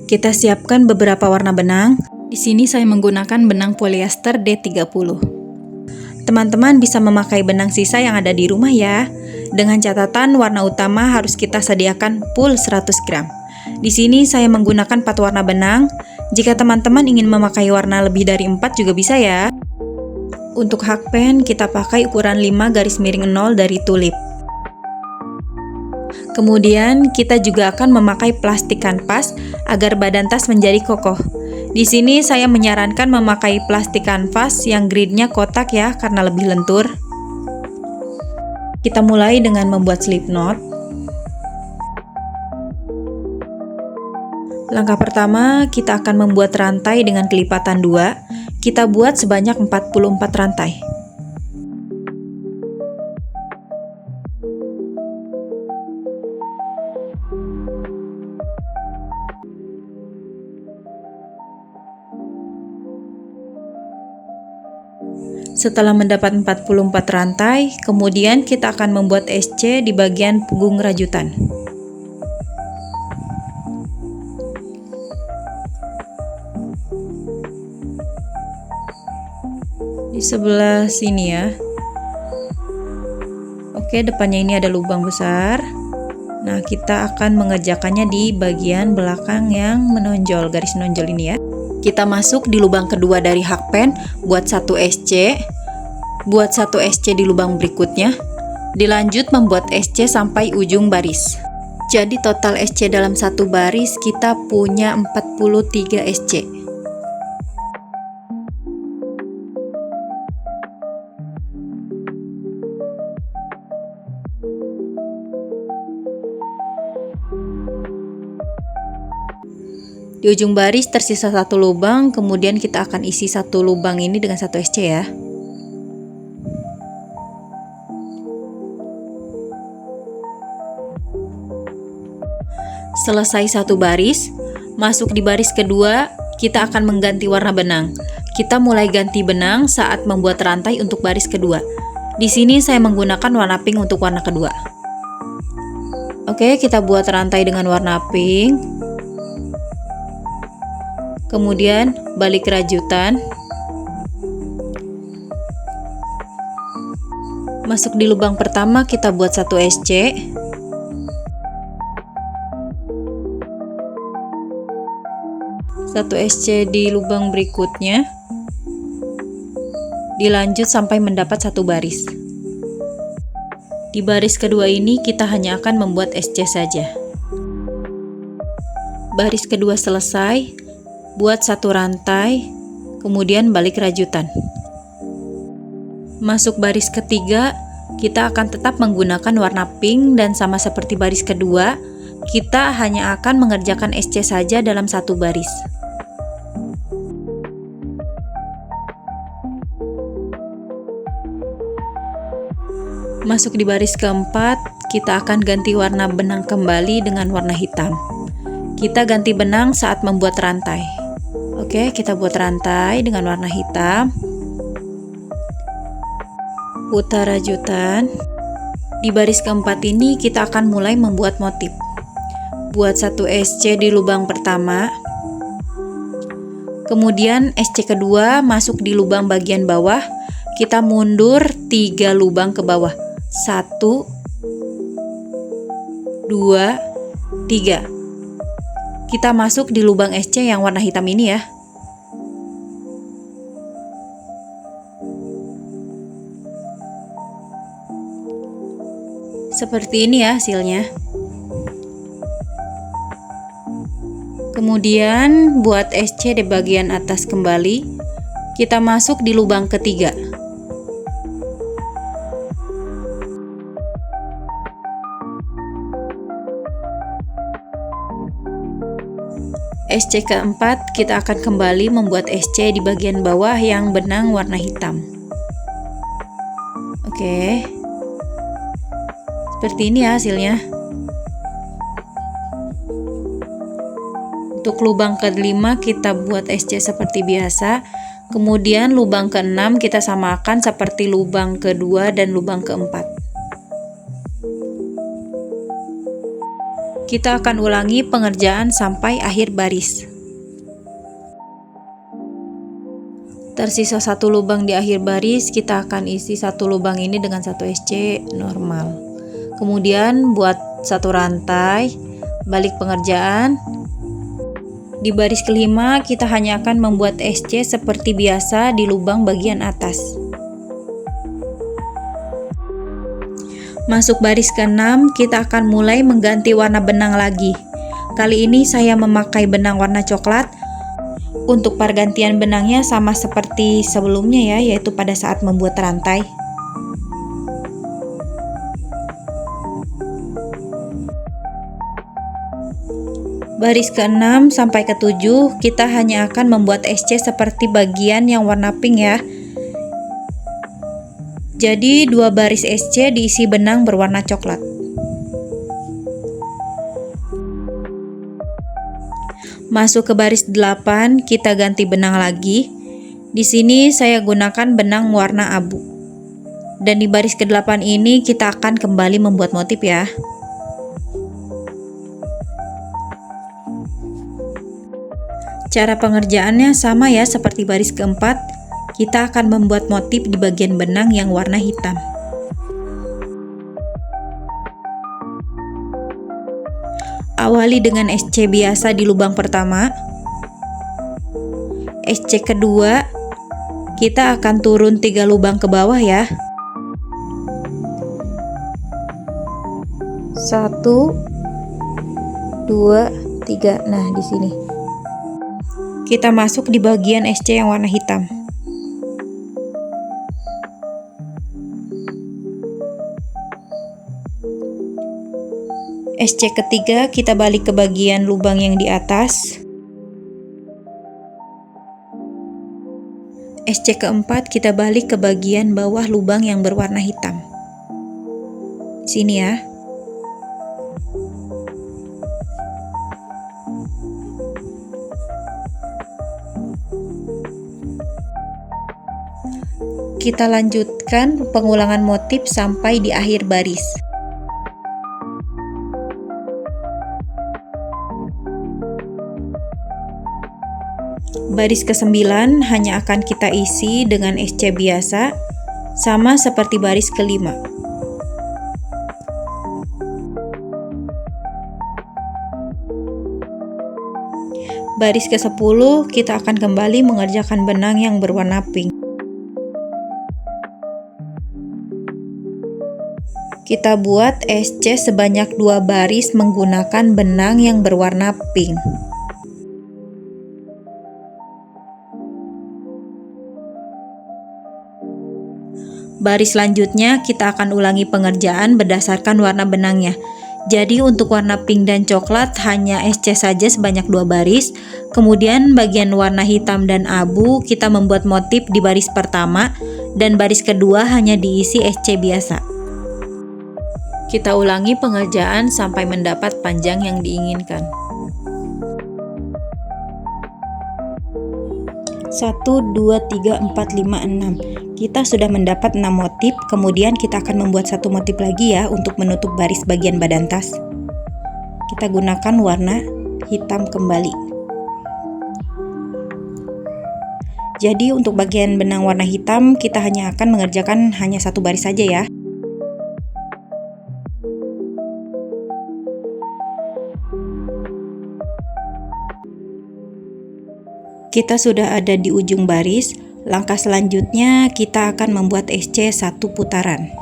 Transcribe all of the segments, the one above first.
Kita siapkan beberapa warna benang. Di sini saya menggunakan benang polyester D30. Teman-teman bisa memakai benang sisa yang ada di rumah ya. Dengan catatan warna utama harus kita sediakan full 100 gram. Di sini saya menggunakan 4 warna benang. Jika teman-teman ingin memakai warna lebih dari 4 juga bisa ya. Untuk hakpen kita pakai ukuran 5 garis miring 0 dari tulip. Kemudian kita juga akan memakai plastik kanvas agar badan tas menjadi kokoh. Di sini saya menyarankan memakai plastik kanvas yang gridnya kotak ya, karena lebih lentur. Kita mulai dengan membuat slip knot. Langkah pertama, kita akan membuat rantai dengan kelipatan 2. Kita buat sebanyak 44 rantai. Setelah mendapat 44 rantai, kemudian kita akan membuat SC di bagian punggung rajutan. Di sebelah sini ya. Oke, depannya ini ada lubang besar. Nah, kita akan mengerjakannya di bagian belakang yang menonjol, garis menonjol ini ya. Kita masuk di lubang kedua dari hakpen, buat 1 SC. Buat 1 SC di lubang berikutnya. Dilanjut membuat SC sampai ujung baris. Jadi total SC dalam satu baris kita punya 43 SC. Di ujung baris tersisa 1 lubang, kemudian kita akan isi 1 lubang ini dengan 1 SC ya. Selesai 1 baris, masuk di baris kedua, kita akan mengganti warna benang. Kita mulai ganti benang saat membuat rantai untuk baris kedua. Di sini saya menggunakan warna pink untuk warna kedua. Oke, kita buat rantai dengan warna pink. Kemudian balik rajutan. Masuk di lubang pertama, kita buat 1 SC. Satu SC di lubang berikutnya. Dilanjut sampai mendapat 1 baris. Di baris kedua ini kita hanya akan membuat SC saja. Baris kedua selesai, buat 1 rantai, kemudian balik rajutan. Masuk baris ketiga, kita akan tetap menggunakan warna pink dan sama seperti baris kedua, kita hanya akan mengerjakan SC saja dalam 1 baris. Masuk di baris keempat, kita akan ganti warna benang kembali dengan warna hitam. Kita ganti benang saat membuat rantai. Oke, kita buat rantai dengan warna hitam. Putar rajutan. Di baris keempat ini kita akan mulai membuat motif. Buat 1 SC di lubang pertama. Kemudian SC kedua masuk di lubang bagian bawah. Kita mundur 3 lubang ke bawah. 1, 2, 3. Kita masuk di lubang SC yang warna hitam ini ya. Seperti ini ya hasilnya. Kemudian buat SC di bagian atas kembali. Kita masuk di lubang ketiga. SC keempat, kita akan kembali membuat SC di bagian bawah yang benang warna hitam. Oke. Seperti ini ya hasilnya. Untuk lubang ke-5 kita buat SC seperti biasa. Kemudian lubang ke-6 kita samakan seperti lubang ke-2 dan lubang ke-4. Kita akan ulangi pengerjaan sampai akhir baris. Tersisa satu lubang di akhir baris, kita akan isi satu lubang ini dengan satu SC normal. Kemudian buat satu rantai, balik pengerjaan. Di baris kelima, kita hanya akan membuat SC seperti biasa di lubang bagian atas. Masuk baris ke-6, kita akan mulai mengganti warna benang lagi. Kali ini saya memakai benang warna coklat. Untuk pergantian benangnya sama seperti sebelumnya ya, yaitu pada saat membuat rantai. Baris ke-6 sampai ke-7 kita hanya akan membuat SC seperti bagian yang warna pink ya. Jadi dua baris SC diisi benang berwarna coklat. Masuk ke baris 8, kita ganti benang lagi. Di sini saya gunakan benang warna abu. Dan di baris ke-8 ini kita akan kembali membuat motif ya. Cara pengerjaannya sama ya seperti baris keempat. Kita akan membuat motif di bagian benang yang warna hitam. Awali dengan SC biasa di lubang pertama. SC kedua, kita akan turun 3 lubang ke bawah ya. 1 2 3. Nah, di sini. Kita masuk di bagian SC yang warna hitam. SC ketiga kita balik ke bagian lubang yang di atas. SC keempat kita balik ke bagian bawah lubang yang berwarna hitam. Sini ya. Kita lanjutkan pengulangan motif sampai di akhir baris. Baris ke-9 hanya akan kita isi dengan SC biasa, sama seperti baris ke-5. Baris ke-10 kita akan kembali mengerjakan benang yang berwarna pink. Kita buat SC sebanyak 2 baris menggunakan benang yang berwarna pink. Baris selanjutnya kita akan ulangi pengerjaan berdasarkan warna benangnya. Jadi untuk warna pink dan coklat hanya SC saja sebanyak 2 baris. Kemudian bagian warna hitam dan abu kita membuat motif di baris pertama, dan baris kedua hanya diisi SC biasa. Kita ulangi pengerjaan sampai mendapat panjang yang diinginkan. 1, 2, 3, 4, 5, 6. Kita sudah mendapat 6 motif, kemudian kita akan membuat satu motif lagi ya untuk menutup baris bagian badan tas. Kita gunakan warna hitam kembali. Jadi untuk bagian benang warna hitam kita hanya akan mengerjakan hanya satu baris saja ya. Kita sudah ada di ujung baris. Langkah selanjutnya kita akan membuat SC 1 putaran.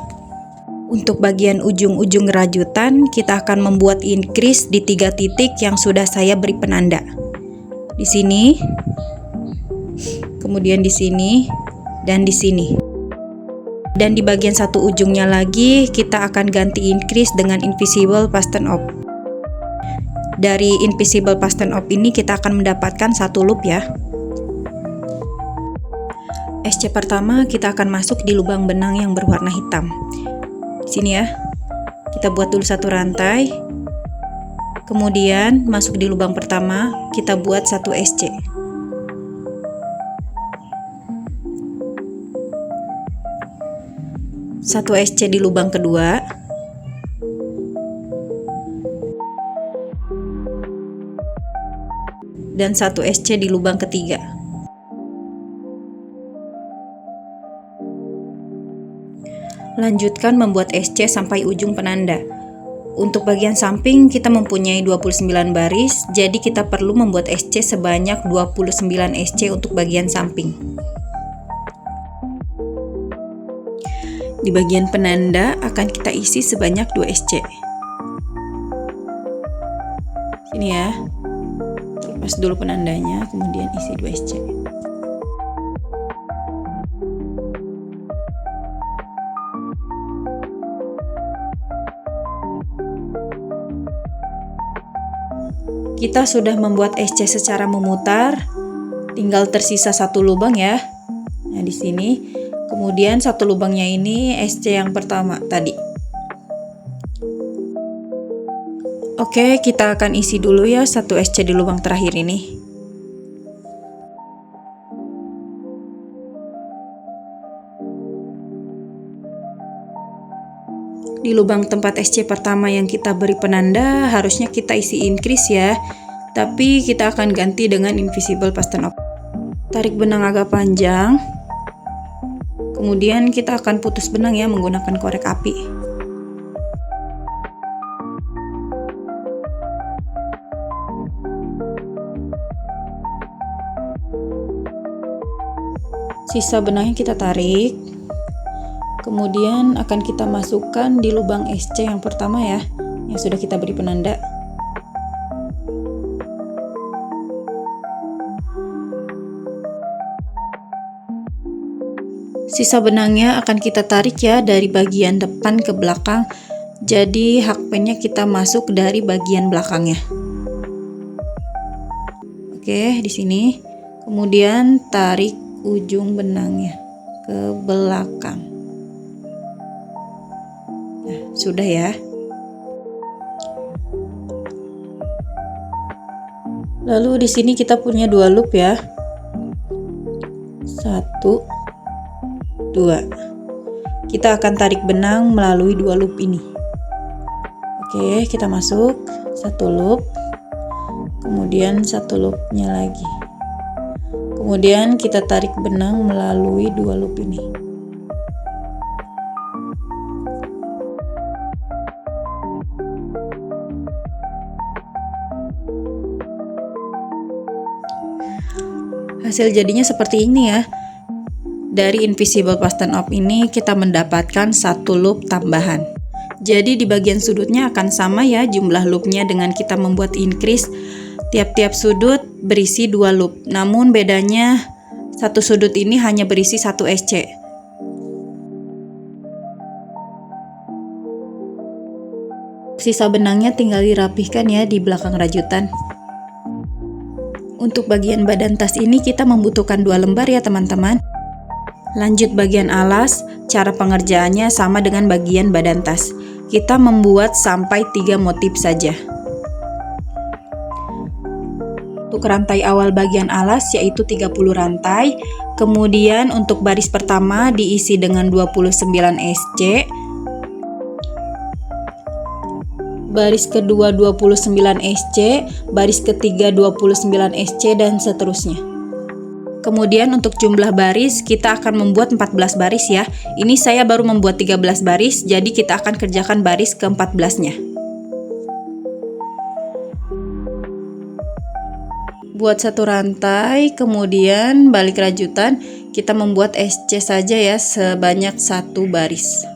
Untuk bagian ujung-ujung rajutan kita akan membuat increase di 3 titik yang sudah saya beri penanda. Di sini, kemudian di sini, dan di sini. Dan di bagian satu ujungnya lagi kita akan ganti increase dengan invisible fasten off. Dari invisible fasten off ini kita akan mendapatkan satu loop ya. SC pertama kita akan masuk di lubang benang yang berwarna hitam. Di sini ya. Kita buat dulu satu rantai. Kemudian masuk di lubang pertama, kita buat satu SC. Satu SC di lubang kedua. dan 1 SC di lubang ketiga. Lanjutkan membuat SC sampai ujung penanda. Untuk bagian samping kita mempunyai 29 baris, jadi kita perlu membuat SC sebanyak 29 SC untuk bagian samping. Di bagian penanda akan kita isi sebanyak 2 SC. Sini ya. Lepas dulu penandanya, kemudian isi 2 SC. Kita sudah membuat SC secara memutar, tinggal tersisa 1 lubang ya. Nah, di sini. Kemudian 1 lubangnya ini SC yang pertama tadi. Oke, kita akan isi dulu ya 1 SC di lubang terakhir ini. Di lubang tempat SC pertama yang kita beri penanda, harusnya kita isi increase ya. Tapi kita akan ganti dengan invisible fasten off. Tarik benang agak panjang. Kemudian kita akan putus benang ya menggunakan korek api. Sisa benangnya kita tarik. Kemudian akan kita masukkan di lubang SC yang pertama ya, yang sudah kita beri penanda. Sisa benangnya akan kita tarik ya dari bagian depan ke belakang. Jadi hakpennya kita masuk dari bagian belakangnya. Oke, di sini. Kemudian tarik ujung benangnya ke belakang. Nah, sudah ya. Lalu di sini kita punya 2 loop ya. 1, 2. Kita akan tarik benang melalui 2 loop ini. Oke, kita masuk 1 loop. Kemudian 1 loopnya lagi. Kemudian kita tarik benang melalui 2 loop ini. Hasil jadinya seperti ini ya. Dari invisible fasten off ini kita mendapatkan 1 loop tambahan. Jadi di bagian sudutnya akan sama ya jumlah loopnya dengan kita membuat increase. Tiap-tiap sudut berisi 2 loop. Namun bedanya satu sudut ini hanya berisi 1 SC. Sisa benangnya tinggal dirapihkan ya di belakang rajutan. Untuk bagian badan tas ini kita membutuhkan 2 lembar ya teman-teman. Lanjut bagian alas, cara pengerjaannya sama dengan bagian badan tas. Kita membuat sampai 3 motif saja. Untuk rantai awal bagian alas yaitu 30 rantai. Kemudian untuk baris pertama diisi dengan 29 SC. Baris kedua 29 SC, baris ketiga 29 SC dan seterusnya. Kemudian untuk jumlah baris kita akan membuat 14 baris ya. Ini saya baru membuat 13 baris, jadi kita akan kerjakan baris ke-14-nya. Buat 1 rantai, kemudian balik rajutan, kita membuat SC saja ya sebanyak 1 baris.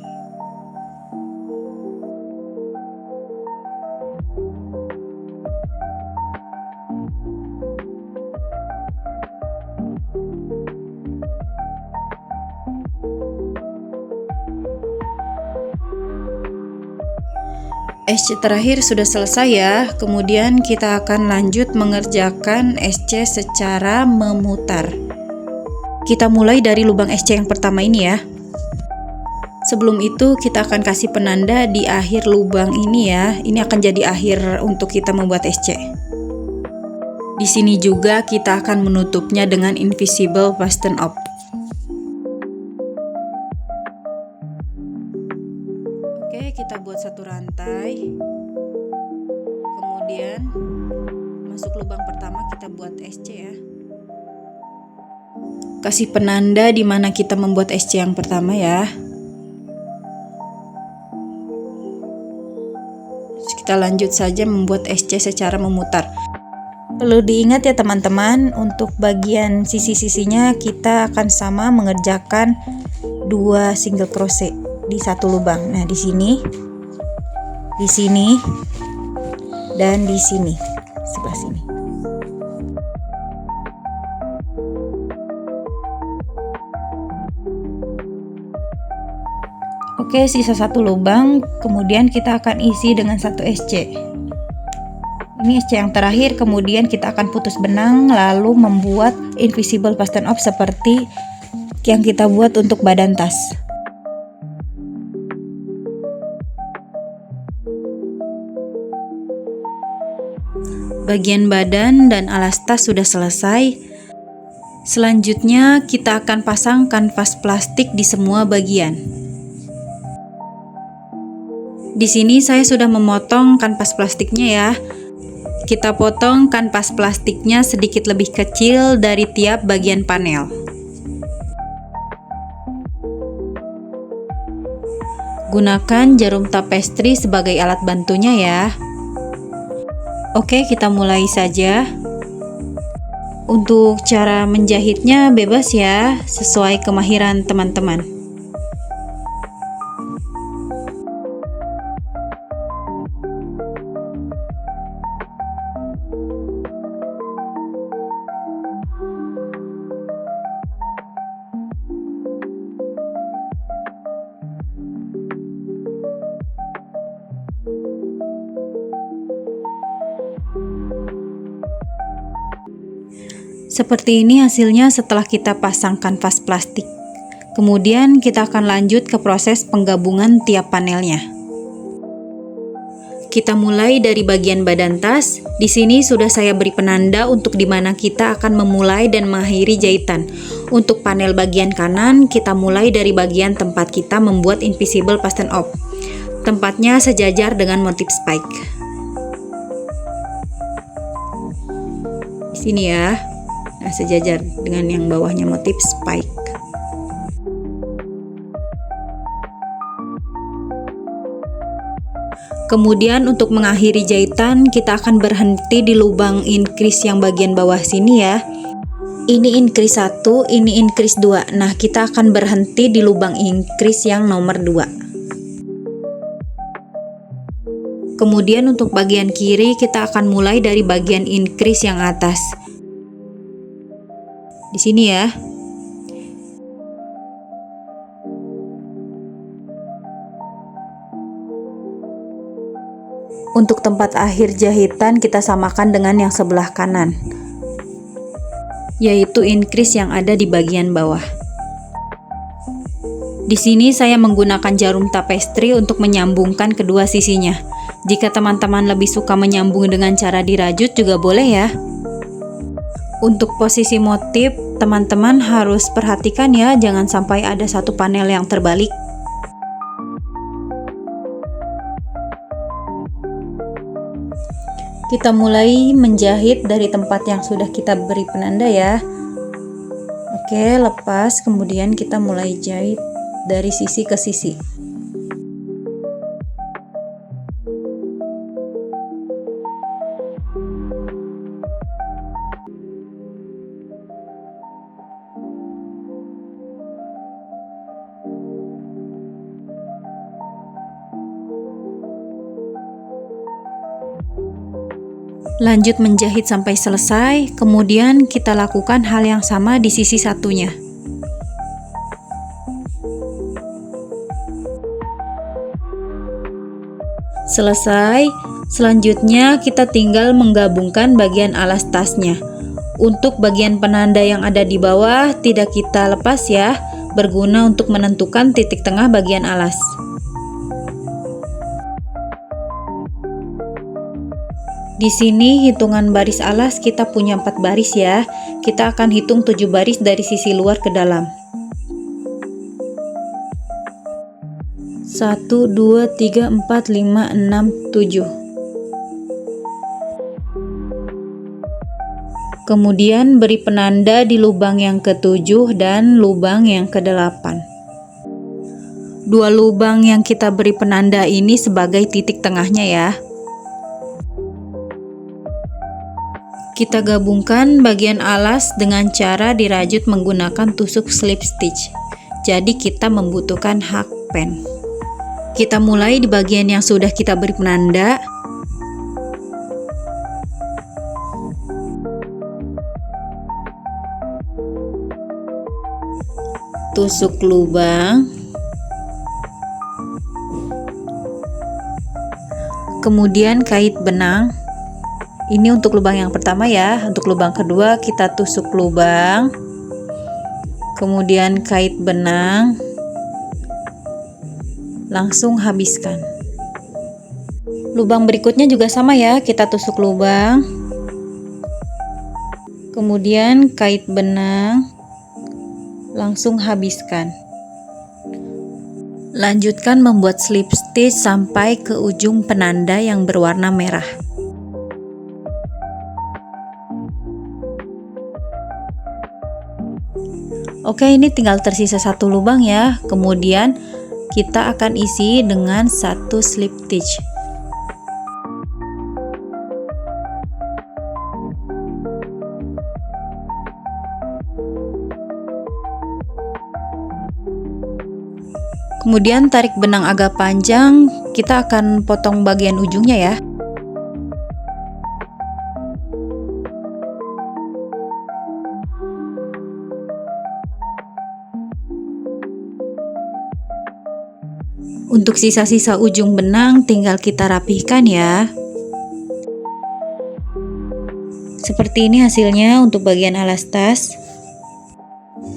SC terakhir sudah selesai ya. Kemudian kita akan lanjut mengerjakan SC secara memutar. Kita mulai dari lubang SC yang pertama ini ya. Sebelum itu kita akan kasih penanda di akhir lubang ini ya. Ini akan jadi akhir untuk kita membuat SC. Di sini juga kita akan menutupnya dengan invisible fasten off. Oke, kita buat 1 rantai. Kemudian masuk lubang pertama kita kita buat SC ya. Kasih penanda di mana kita membuat SC yang pertama ya. Terus kita lanjut saja membuat SC secara memutar. Perlu diingat ya teman-teman, untuk bagian sisi-sisinya kita akan sama mengerjakan 2 single crochet di satu lubang. Nah, di sini, dan di sini, sebelah sini. Oke, sisa 1 lubang, kemudian kita akan isi dengan 1 SC. Ini SC yang terakhir, kemudian kita akan putus benang lalu membuat invisible fasten off seperti yang kita buat untuk badan tas. Bagian badan dan alas tas sudah selesai. Selanjutnya kita akan pasang kanvas plastik di semua bagian. Di sini saya sudah memotong kanvas plastiknya ya. Kita potong kanvas plastiknya sedikit lebih kecil dari tiap bagian panel. Gunakan jarum tapestri sebagai alat bantunya ya. Oke, kita mulai saja. Untuk cara menjahitnya bebas ya, sesuai kemahiran teman-teman. Seperti ini hasilnya setelah kita pasang kanvas plastik. Kemudian kita akan lanjut ke proses penggabungan tiap panelnya. Kita mulai dari bagian badan tas. Di sini sudah saya beri penanda untuk di mana kita akan memulai dan mengakhiri jahitan. Untuk panel bagian kanan, kita mulai dari bagian tempat kita membuat invisible fasten off. Tempatnya sejajar dengan motif spike. Di sini ya. Nah, sejajar dengan yang bawahnya motif spike. Kemudian untuk mengakhiri jahitan, kita akan berhenti di lubang increase yang bagian bawah sini ya. Ini increase 1, ini increase 2. Nah, kita akan berhenti di lubang increase yang nomor 2. Kemudian untuk bagian kiri, kita akan mulai dari bagian increase yang atas. Di sini ya. Untuk tempat akhir jahitan kita samakan dengan yang sebelah kanan, yaitu increase yang ada di bagian bawah. Di sini saya menggunakan jarum tapestri untuk menyambungkan kedua sisinya. Jika teman-teman lebih suka menyambung dengan cara dirajut juga boleh ya. Untuk posisi motif, teman-teman harus perhatikan ya, jangan sampai ada satu panel yang terbalik. Kita mulai menjahit dari tempat yang sudah kita beri penanda ya. Oke, lepas, kemudian kita mulai jahit dari sisi ke sisi. Lanjut menjahit sampai selesai, kemudian kita lakukan hal yang sama di sisi satunya. Selesai, selanjutnya kita tinggal menggabungkan bagian alas tasnya. Untuk bagian penanda yang ada di bawah tidak kita lepas ya, berguna untuk menentukan titik tengah bagian alas. Di sini hitungan baris alas kita punya 4 baris ya. Kita akan hitung 7 baris dari sisi luar ke dalam. 1, 2, 3, 4, 5, 6, 7. Kemudian beri penanda di lubang yang ke-7 dan lubang yang ke-8. Dua lubang yang kita beri penanda ini sebagai titik tengahnya ya. Kita gabungkan bagian alas dengan cara dirajut menggunakan tusuk slip stitch. Jadi kita membutuhkan hakpen. Kita mulai di bagian yang sudah kita beri penanda. Tusuk lubang, kemudian kait benang. Ini untuk lubang yang pertama ya. Untuk lubang kedua kita tusuk lubang, kemudian kait benang, langsung habiskan. Lubang berikutnya juga sama ya, kita tusuk lubang, kemudian kait benang, langsung habiskan. Lanjutkan membuat slip stitch sampai ke ujung penanda yang berwarna merah. Oke, ini tinggal tersisa satu lubang ya. Kemudian kita akan isi dengan satu slip stitch. Kemudian tarik benang agak panjang, kita akan potong bagian ujungnya ya. Untuk sisa-sisa ujung benang tinggal kita rapihkan ya. Seperti ini hasilnya untuk bagian alas tas.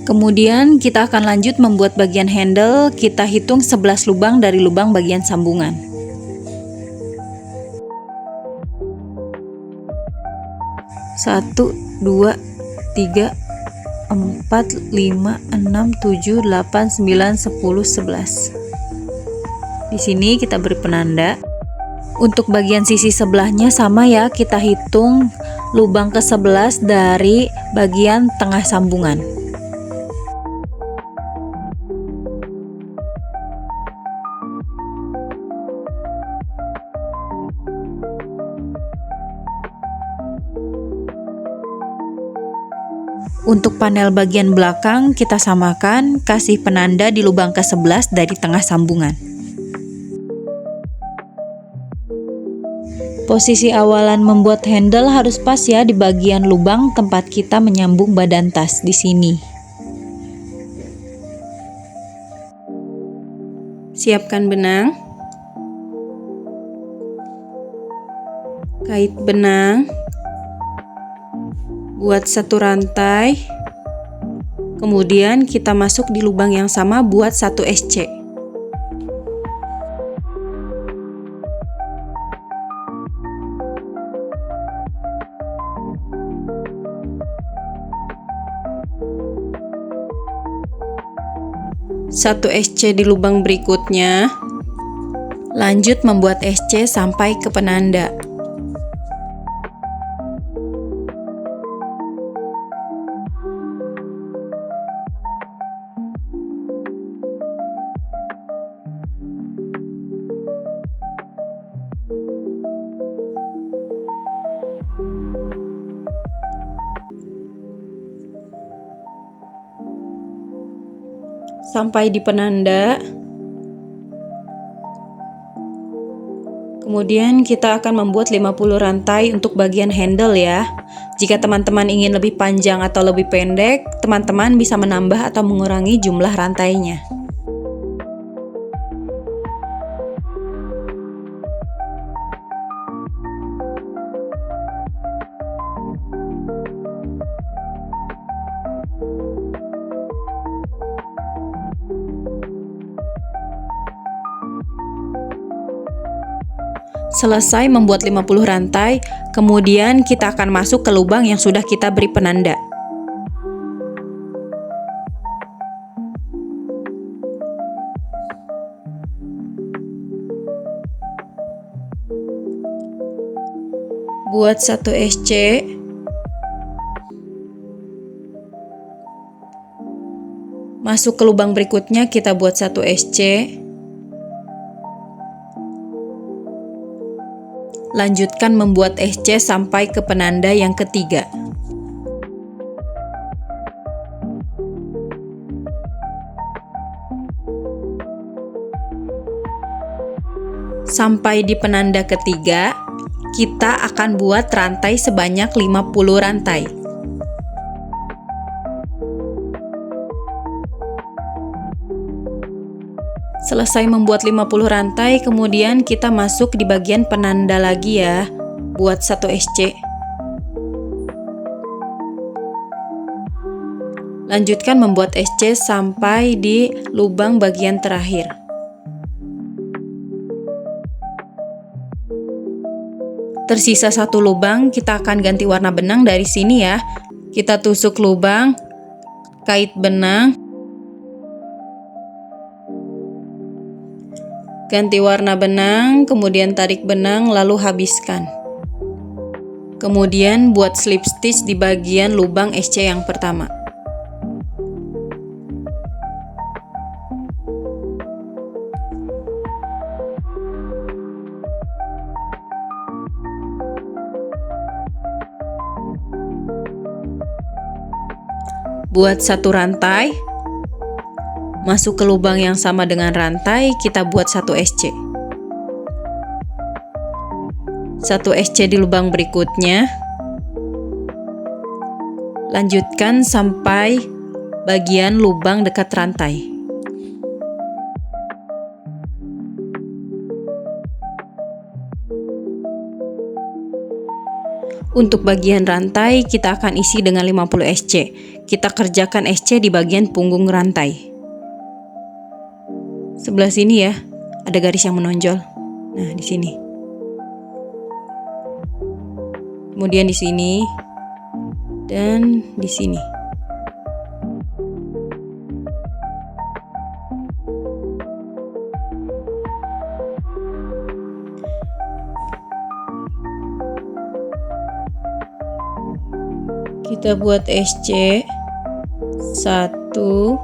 Kemudian kita akan lanjut membuat bagian handle. Kita hitung 11 lubang dari lubang bagian sambungan. 1, 2, 3, 4, 5, 6, 7, 8, 9, 10, 11. Di sini kita beri penanda. Untuk bagian sisi sebelahnya sama ya, kita hitung lubang ke-11 dari bagian tengah sambungan. Untuk panel bagian belakang kita samakan, kasih penanda di lubang ke-11 dari tengah sambungan. Posisi awalan membuat handle harus pas ya di bagian lubang tempat kita menyambung badan tas di sini. Siapkan benang. Kait benang. Buat satu rantai, kemudian kita masuk di lubang yang sama buat satu SC. Satu SC di lubang berikutnya. Lanjut membuat SC sampai ke penanda. Sampai di penanda. Kemudian kita akan membuat 50 rantai untuk bagian handle ya. Jika teman-teman ingin lebih panjang atau lebih pendek, teman-teman bisa menambah atau mengurangi jumlah rantainya. Selesai membuat 50 rantai, kemudian kita akan masuk ke lubang yang sudah kita beri penanda. Buat satu SC, Masuk ke lubang berikutnya, kita buat 1 SC. Lanjutkan membuat SC sampai ke penanda yang ketiga. Sampai di penanda ketiga, kita akan buat rantai sebanyak 50 rantai. Selesai membuat 50 rantai, kemudian kita masuk di bagian penanda lagi ya, buat 1 SC. Lanjutkan membuat SC sampai di lubang bagian terakhir. Tersisa 1 lubang, kita akan ganti warna benang dari sini ya. Kita tusuk lubang, kait benang, ganti warna benang, kemudian tarik benang, lalu habiskan. Kemudian buat slip stitch di bagian lubang SC yang pertama. Buat 1 rantai, masuk ke lubang yang sama dengan rantai, kita buat 1 SC. 1 SC di lubang berikutnya. Lanjutkan sampai bagian lubang dekat rantai. Untuk bagian rantai, kita akan isi dengan 50 SC. Kita kerjakan SC di bagian punggung rantai. Sebelah sini ya, ada garis yang menonjol. Nah, di sini. Kemudian di sini dan di sini. Kita buat SC 1, 2,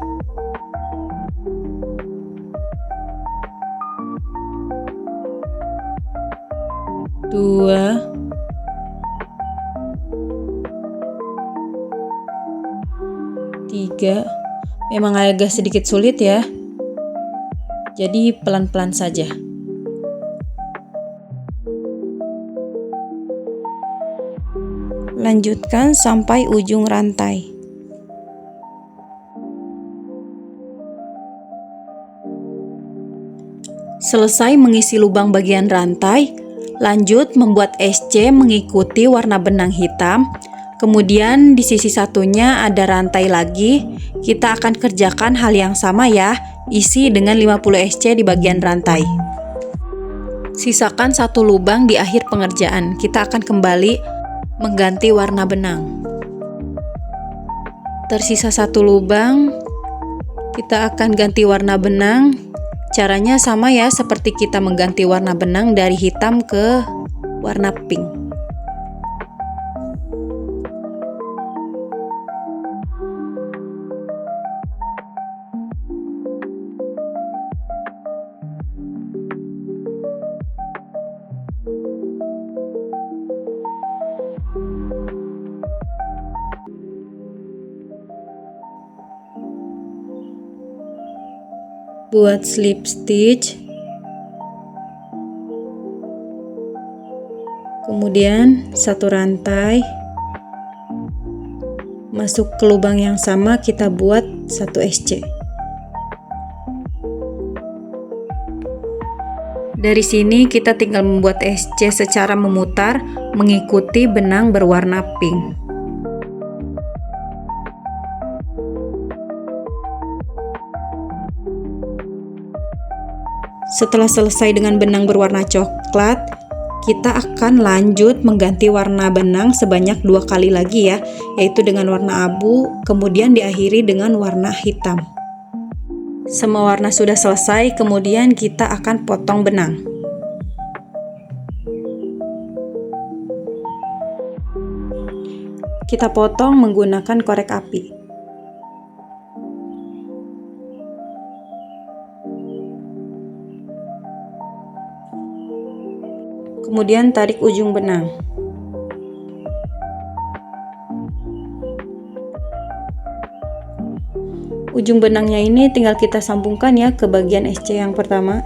3. Memang agak sedikit sulit ya, jadi pelan-pelan saja. Lanjutkan sampai ujung rantai. Selesai mengisi lubang bagian rantai, lanjut membuat SC mengikuti warna benang hitam. Kemudian di sisi satunya ada rantai lagi. Kita akan kerjakan hal yang sama ya, isi dengan 50 SC di bagian rantai. Sisakan 1 lubang di akhir pengerjaan. Kita akan kembali mengganti warna benang. Tersisa 1 lubang, kita akan ganti warna benang. Caranya sama ya, seperti kita mengganti warna benang dari hitam ke warna pink. Buat slip stitch, kemudian 1 rantai, masuk ke lubang yang sama, kita buat 1 SC. Dari sini kita tinggal membuat SC secara memutar mengikuti benang berwarna pink. Setelah selesai dengan benang berwarna coklat, kita akan lanjut mengganti warna benang sebanyak 2 kali lagi ya, yaitu dengan warna abu, kemudian diakhiri dengan warna hitam. Semua warna sudah selesai, kemudian kita akan potong benang. Kita potong menggunakan korek api. Kemudian tarik ujung benang. Ujung benangnya ini tinggal kita sambungkan ya ke bagian SC yang pertama.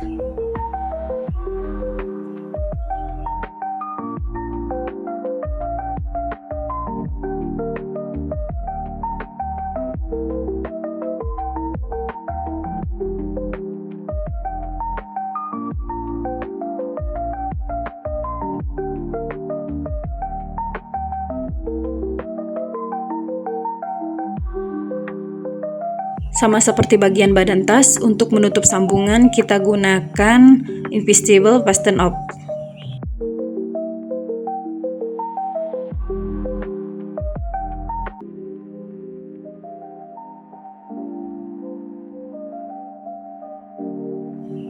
Sama seperti bagian badan tas, untuk menutup sambungan kita gunakan Invisible Fasten Off.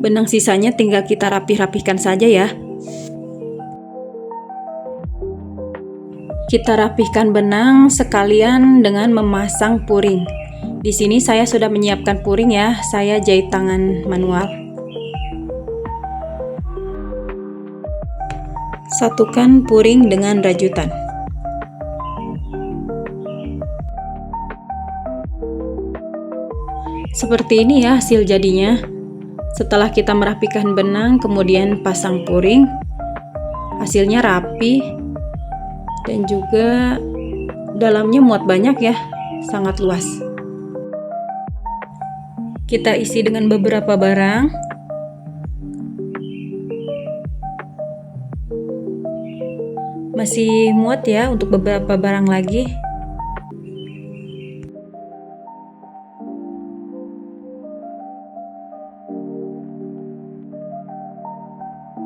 Benang sisanya tinggal kita rapih-rapihkan saja ya. Kita rapihkan benang sekalian dengan memasang puring. Di sini saya sudah menyiapkan puring ya, saya jahit tangan manual. Satukan puring dengan rajutan. Seperti ini ya hasil jadinya. Setelah kita merapikan benang, kemudian pasang puring, hasilnya rapi dan juga dalamnya muat banyak ya, sangat luas. Kita isi dengan beberapa barang. Masih muat ya untuk beberapa barang lagi.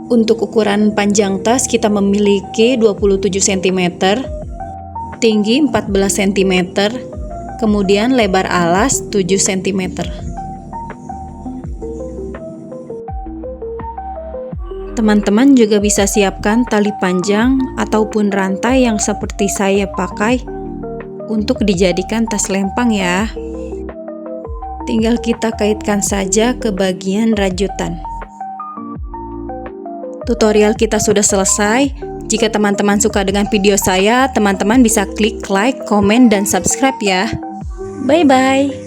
Untuk ukuran panjang tas kita memiliki 27 cm, tinggi 14 cm, kemudian lebar alas 7 cm. Teman-teman juga bisa siapkan tali panjang ataupun rantai yang seperti saya pakai untuk dijadikan tas lempang ya. Tinggal kita kaitkan saja ke bagian rajutan. Tutorial kita sudah selesai. Jika teman-teman suka dengan video saya, teman-teman bisa klik like, komen, dan subscribe ya. Bye-bye.